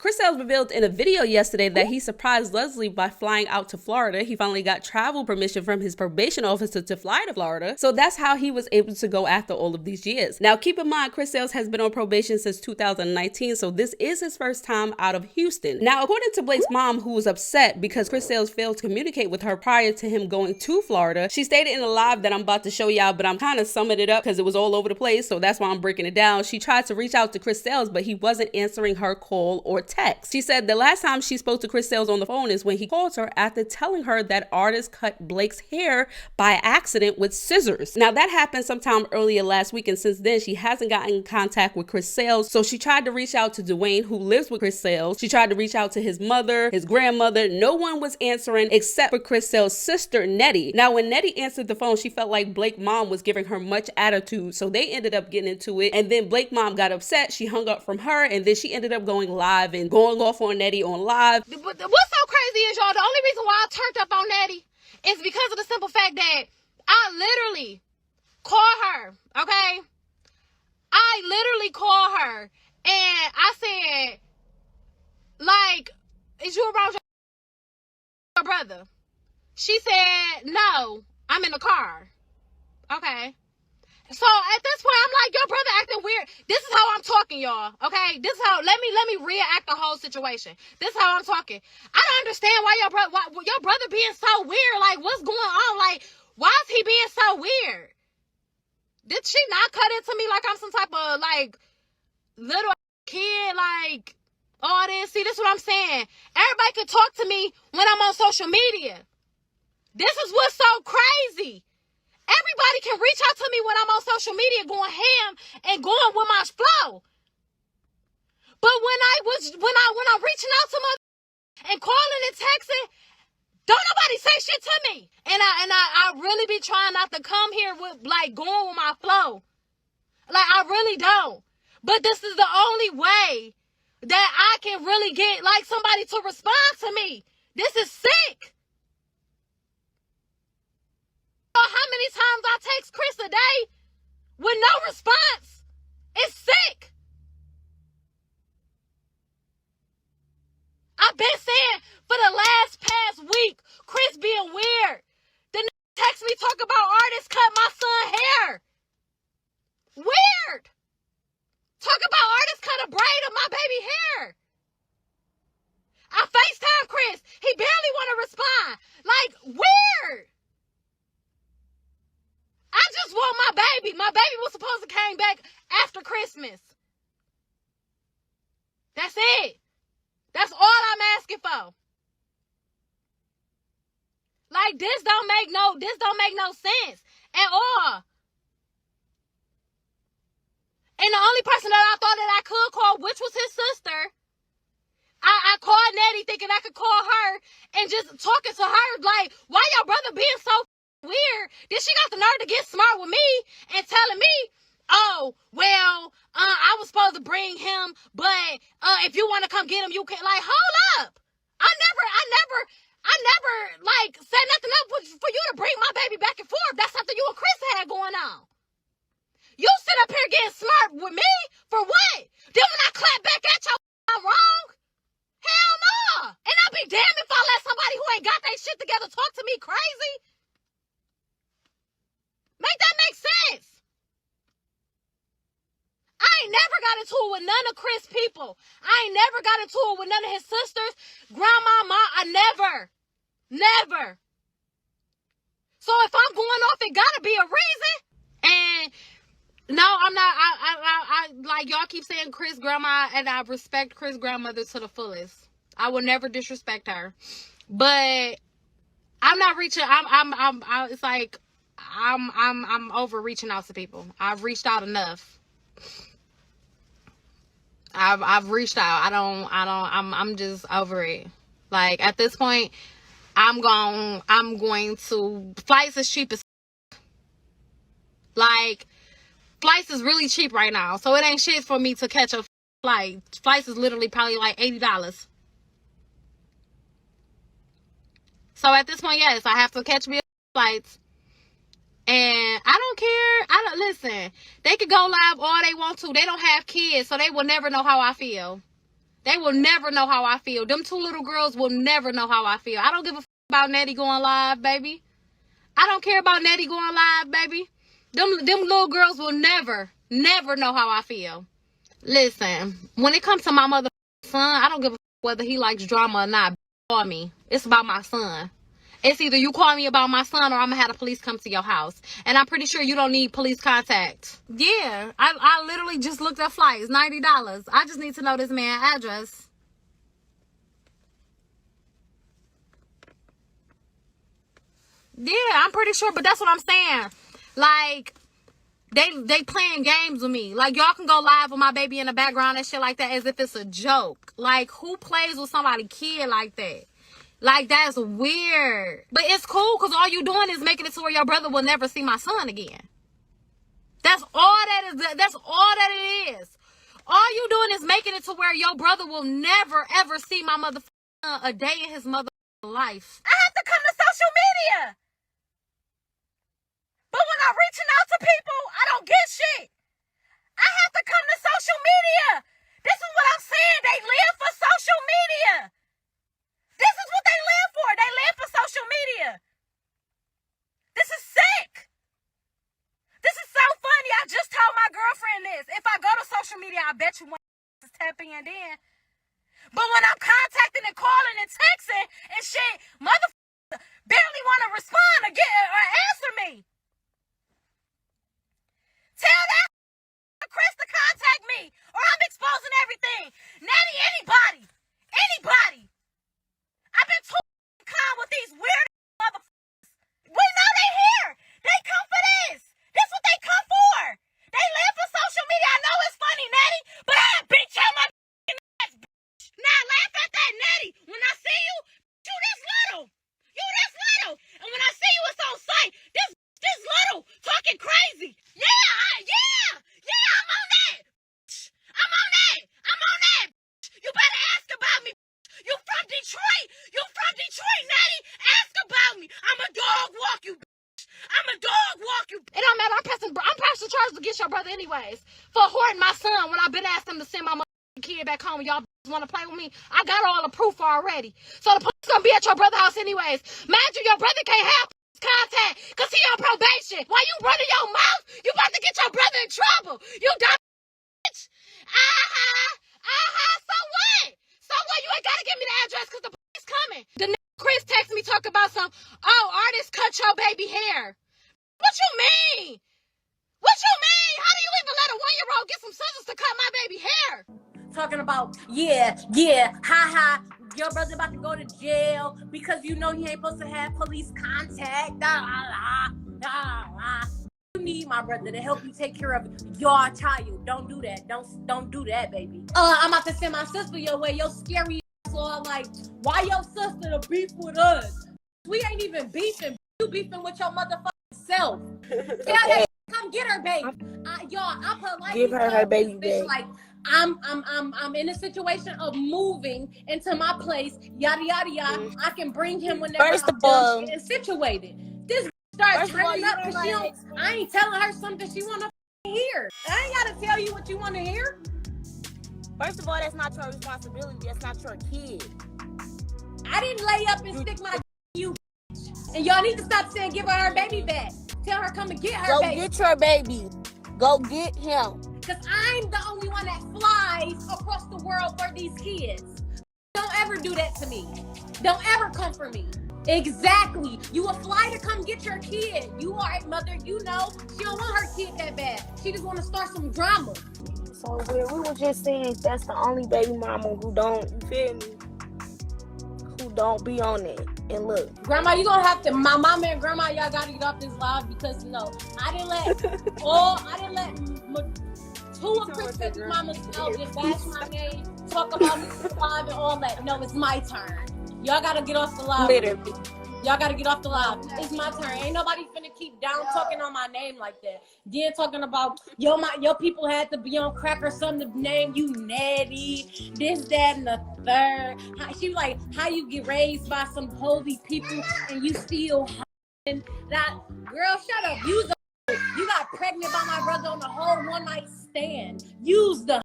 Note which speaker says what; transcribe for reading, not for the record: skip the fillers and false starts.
Speaker 1: Chris Sails revealed in a video yesterday that he surprised Leslie by flying out to Florida. He finally got travel permission from his probation officer to fly to Florida. So that's how he was able to go after all of these years. Now, keep in mind, Chris Sails has been on probation since 2019, so this is his first time out of Houston. Now, according to Blake's mom, who was upset because Chris Sails failed to communicate with her prior to him going to Florida, she stated in a live that I'm about to show y'all, but I'm kind of summing it up because it was all over the place, so that's why I'm breaking it down. She tried to reach out to Chris Sails, but he wasn't answering her call or text. She said the last time she spoke to Chris Sails on the phone is when he called her after telling her that artist cut Blake's hair by accident with scissors. Now, that happened sometime earlier last week, and since then she hasn't gotten in contact with Chris Sails. So she tried to reach out to Dwayne, who lives with Chris Sails. She tried to reach out to his mother, his grandmother. No one was answering except for Chris Sails' sister, Netti. Now, when Netti answered the phone, she felt like Blake's mom was giving her much attitude, so they ended up getting into it, and then Blake's mom got upset. She hung up from her, and then she ended up going live and going off on Netti on live.
Speaker 2: But what's so crazy is, y'all, the only reason why I turned up on Netti is because of the simple fact that I literally call her, okay? I literally call her, and I said, like, is you around your brother? She said, no, I'm in the car. Okay. So at this point, I'm like, your brother acting weird. This is how I'm talking, y'all. Okay, this is how. Let me reenact the whole situation. This is how I'm talking. I don't understand why your brother being so weird. Like, what's going on? Like, why is he being so weird? Did she not cut into me like I'm some type of like little kid? Like all this. See, this is what I'm saying. Everybody could talk to me when I'm on social media. This is what's so crazy. Everybody can reach out to me when I'm on social media going ham and going with my flow. But when I'm reaching out to mother and calling and texting, don't nobody say shit to me. And I really be trying not to come here with like going with my flow. Like I really don't. But this is the only way that I can really get like somebody to respond to me. This is sick. How many times I text Chris a day with no response? It's sick. I've been saying for the past week, Chris being weird. Then text me talk about artists cut my son hair. Weird. Talk about artists cut a braid of my baby hair. I FaceTime Chris. He barely want to respond. Like, weird. I just want my baby. My baby was supposed to came back after Christmas. That's it. That's all I'm asking for. Like this don't make no sense at all. And the only person that I thought that I could call, which was his sister, I called Netti thinking I could call her and just talking to her like, why your brother being so weird? Then she got the nerve to get smart with me and telling me, oh, well, I was supposed to bring him, but if you want to come get him, you can. Like, hold up. I never like said nothing up for you to bring my baby back and forth. That's something you and Chris had going on. You sit up here getting smart with me for what? Then when I clap back at you, I'm wrong? Hell no. And I'll be damned if I let somebody who ain't got their shit together talk to me crazy. Make that make sense. I ain't never got into it with none of Chris' people. I ain't never got into it with none of his sisters, grandma, mom. I never. So if I'm going off, it gotta be a reason. And no, I'm not. I like y'all keep saying Chris' grandma, and I respect Chris' grandmother to the fullest. I will never disrespect her, but I'm not reaching. It's like. I'm over reaching out to people. I've reached out enough. I've reached out. I'm just over it. Like at this point, I'm going to flights is cheap as like flights is really cheap right now. So it ain't shit for me to catch a flight. Flights is literally probably like $80. So at this point, yes, I have to catch me flights. And I don't care. Listen. They could go live all they want to. They don't have kids, so they will never know how I feel. They will never know how I feel. Them two little girls will never know how I feel. I don't give a f about Netti going live, baby. I don't care about Netti going live, baby. Them little girls will never know how I feel. Listen, when it comes to my mother son, I don't give a f whether he likes drama or not. Call me. It's about my son. It's either you call me about my son or I'm going to have the police come to your house. And I'm pretty sure you don't need police contact. Yeah, I literally just looked at flights. $90. I just need to know this man's address. Yeah, I'm pretty sure, but that's what I'm saying. Like, they playing games with me. Like, y'all can go live with my baby in the background and shit like that as if it's a joke. Like, who plays with somebody's kid like that? Like, that's weird. But it's cool because all you doing is making it to where your brother will never see my son again. That's all that is. That's all that it is. All you doing is making it to where your brother will never, ever see my mother a day in his mother life.
Speaker 3: I have to come to social media. But when I'm reaching out to people, I don't get shit. I have to come to social media. This is what I'm saying. They live for social media. This is what they live for. They live for social media. This is sick. This is so funny. I just told my girlfriend this. If I go to social media, I bet you one is tapping in. But when I'm contacting and calling and texting and shit, motherfuckers barely want to respond or answer me. Tell that Chris to contact me or I'm exposing everything. Netti, anybody. I've been too calm with these weird motherfuckers. We know they here. They come for this. This what they come for. They live for social media. I know it's funny, Netti, but I beat your motherfucking ass, bitch. Now laugh at that, Netti. When I see you, you this little. And when I see you, it's on sight. This little talking crazy. Yeah, I'm on that. I'm on that. You better ask about me. You from Detroit, Netti. Ask about me. I'm a dog walk you. It don't matter. I'm pressing charges against your brother anyways for hoarding my son when I've been asking him to send my kid back home. Y'all want to play with me? I got all the proof already. So the police gonna be at your brother's house anyways. Mind you, your brother can't have contact because he on probation. Why you running your mouth? You about to get your brother in trouble. You dumb bitch. So what? You ain't gotta give me the address because the police coming. The Chris text me talk about some, artist cut your baby hair. What you mean? How do you even let a 1-year-old get some scissors to cut my baby hair? Talking about, yeah, ha, your brother about to go to jail because you know he ain't supposed to have police contact. You need my brother to help you take care of your child. Don't do that. Don't do that, baby. I'm about to send my sister your way. Your scary ass all like, why your sister to beef with us? We ain't even beefing. You beefing with your motherfucking self. Tell her come get her baby. I politely
Speaker 4: give her baby back.
Speaker 3: Like, I'm in a situation of moving into my place, yada yada yada. I can bring him whenever I'm done getting situated. This starts turning up because I ain't telling her something she wanna hear. I ain't gotta tell you what you wanna hear.
Speaker 4: First of all, that's not your responsibility. That's not your kid.
Speaker 3: I didn't lay up and stick my you. And y'all need to stop saying give her baby back. Tell her come and get her baby.
Speaker 4: Go get your baby. Go get him.
Speaker 3: Because I'm the only one that flies across the world for these kids. Don't ever do that to me. Don't ever come for me. Exactly. You will fly to come get your kid. You are a mother. You know she don't want her kid that bad. She just want to start some drama.
Speaker 4: So we were just saying that's the only baby mama who don't, you feel me? Who don't be on it. And look,
Speaker 3: Grandma, you gonna have to. My mama and grandma, y'all gotta get off this live because I didn't let two of Chris' mamas just bash my name, talk about me live and all that. No, it's my turn. Y'all gotta get off the live.
Speaker 4: literally.
Speaker 3: Y'all gotta get off the live. It's my turn. Ain't nobody finna keep down talking on my name like that. Then talking about your people had to be on crack or something to name you Netti, this, that, and the third. She was like, how you get raised by some holy people and you still that girl, shut up. You got pregnant by my brother on the whole one night stand. Use the